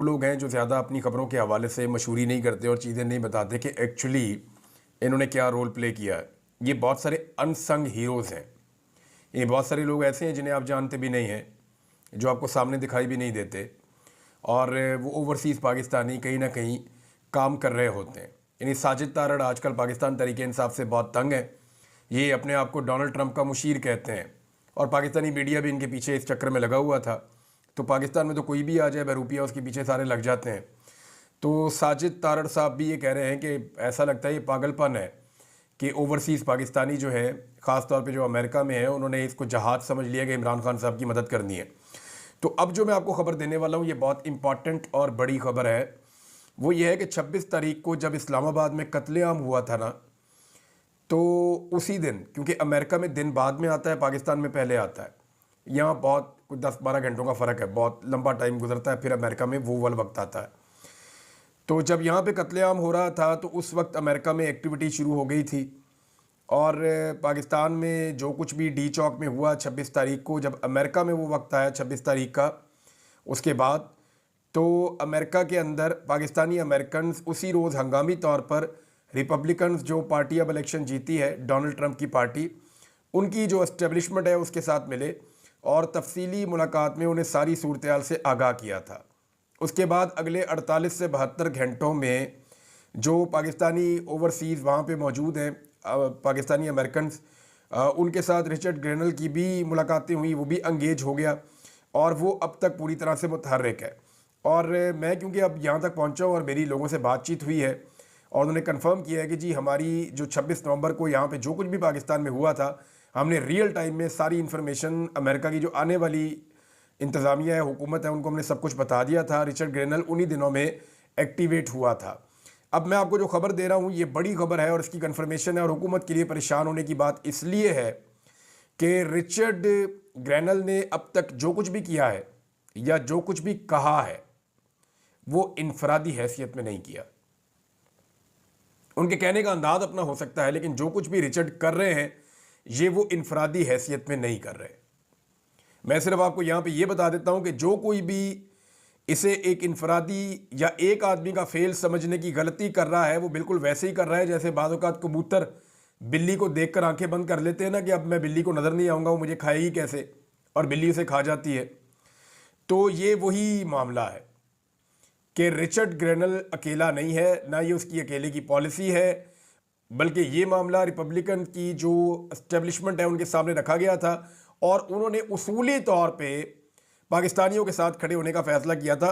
लोग हैं जो ज़्यादा अपनी खबरों के हवाले से मशहूरी नहीं करते और चीज़ें नहीं बताते कि एक्चुअली इन्होंने क्या रोल प्ले किया है। ये बहुत सारे अनसंग हीरोज़ हैं। ये बहुत सारे लोग ऐसे हैं जिन्हें आप जानते भी नहीं हैं, जो आपको सामने दिखाई भी नहीं देते और वो ओवरसीज़ पाकिस्तानी कहीं ना कहीं काम कर रहे होते हैं। यानी साजिद तारड़ आजकल पाकिस्तान तरीके इंसाफ से बहुत तंग है। ये अपने आप को डोनाल्ड ट्रंप का मुशीर कहते हैं और पाकिस्तानी मीडिया भी इनके पीछे इस चक्कर में लगा हुआ था। तो पाकिस्तान में तो कोई भी आ जाए बहरूपिया, उसके पीछे सारे लग जाते हैं। तो साजिद तारड़ साहब भी ये कह रहे हैं कि ऐसा लगता है ये पागलपन है कि ओवरसीज़ पाकिस्तानी जो है, ख़ास तौर पे जो अमेरिका में है, उन्होंने इसको जहाज़ समझ लिया कि इमरान खान साहब की मदद करनी है। तो अब जो मैं आपको खबर देने वाला हूँ ये बहुत इंपॉर्टेंट और बड़ी खबर है। वो ये है कि 26 तारीख को जब इस्लामाबाद में कत्लेआम हुआ था ना, तो उसी दिन, क्योंकि अमेरिका में दिन बाद में आता है, पाकिस्तान में पहले आता है, यहाँ बहुत कुछ 10-12 घंटों का फ़र्क है, बहुत लंबा टाइम गुजरता है, फिर अमेरिका में वो वाला वक्त आता है। तो जब यहाँ पे कत्लेआम हो रहा था तो उस वक्त अमेरिका में एक्टिविटी शुरू हो गई थी और पाकिस्तान में जो कुछ भी डी चौक में हुआ 26 तारीख को, जब अमेरिका में वो वक्त आया 26 तारीख का, उसके बाद तो अमेरिका के अंदर पाकिस्तानी अमेरिकन उसी रोज़ हंगामी तौर पर रिपब्लिकन्स जो पार्टी अब इलेक्शन जीती है, डोनाल्ड ट्रंप की पार्टी, उनकी जो एस्टेब्लिशमेंट है उसके साथ मिले और तफसीली मुलाकात में उन्हें सारी सूरत हाल से आगाह किया था। उसके बाद अगले 48 से 72 घंटों में जो पाकिस्तानी ओवरसीज़ वहाँ पे मौजूद हैं, पाकिस्तानी अमेरिकन, उनके साथ रिचर्ड ग्रेनल की भी मुलाकातें हुई, वो भी अंगेज हो गया और वो अब तक पूरी तरह से मुतहर्रिक है। और मैं क्योंकि अब यहाँ तक पहुँचा हूँ और मेरी लोगों से बातचीत हुई है और उन्होंने कंफर्म किया है कि जी हमारी जो 26 नवंबर को यहाँ पे जो कुछ भी पाकिस्तान में हुआ था, हमने रियल टाइम में सारी इन्फॉर्मेशन अमेरिका की जो आने वाली इंतज़ामिया है, हुकूमत है, उनको हमने सब कुछ बता दिया था। रिचर्ड ग्रेनल उन्हीं दिनों में एक्टिवेट हुआ था। अब मैं आपको जो खबर दे रहा हूँ ये बड़ी खबर है और इसकी कन्फर्मेशन है और हुकूमत के लिए परेशान होने की बात इसलिए है कि रिचर्ड ग्रेनल ने अब तक जो कुछ भी किया है या जो कुछ भी कहा है वो इनफरादी हैसियत में नहीं किया। उनके कहने का अंदाज अपना हो सकता है, लेकिन जो कुछ भी रिचर्ड कर रहे हैं ये वो इनफरादी हैसियत में नहीं कर रहे। मैं सिर्फ आपको यहाँ पे ये बता देता हूँ कि जो कोई भी इसे एक इनफरादी या एक आदमी का फेल समझने की गलती कर रहा है, वो बिल्कुल वैसे ही कर रहा है जैसे बाज़ औक़ात कबूतर बिल्ली को देखकर आंखें बंद कर लेते हैं ना कि अब मैं बिल्ली को नज़र नहीं आऊँगा, वो मुझे खाएगी कैसे, और बिल्ली उसे खा जाती है। तो ये वही मामला है कि रिचर्ड ग्रेनल अकेला नहीं है, ना ये उसकी अकेले की पॉलिसी है, बल्कि ये मामला रिपब्लिकन की जो एस्टेब्लिशमेंट है उनके सामने रखा गया था और उन्होंने उसूली तौर पे पाकिस्तानियों के साथ खड़े होने का फ़ैसला किया था।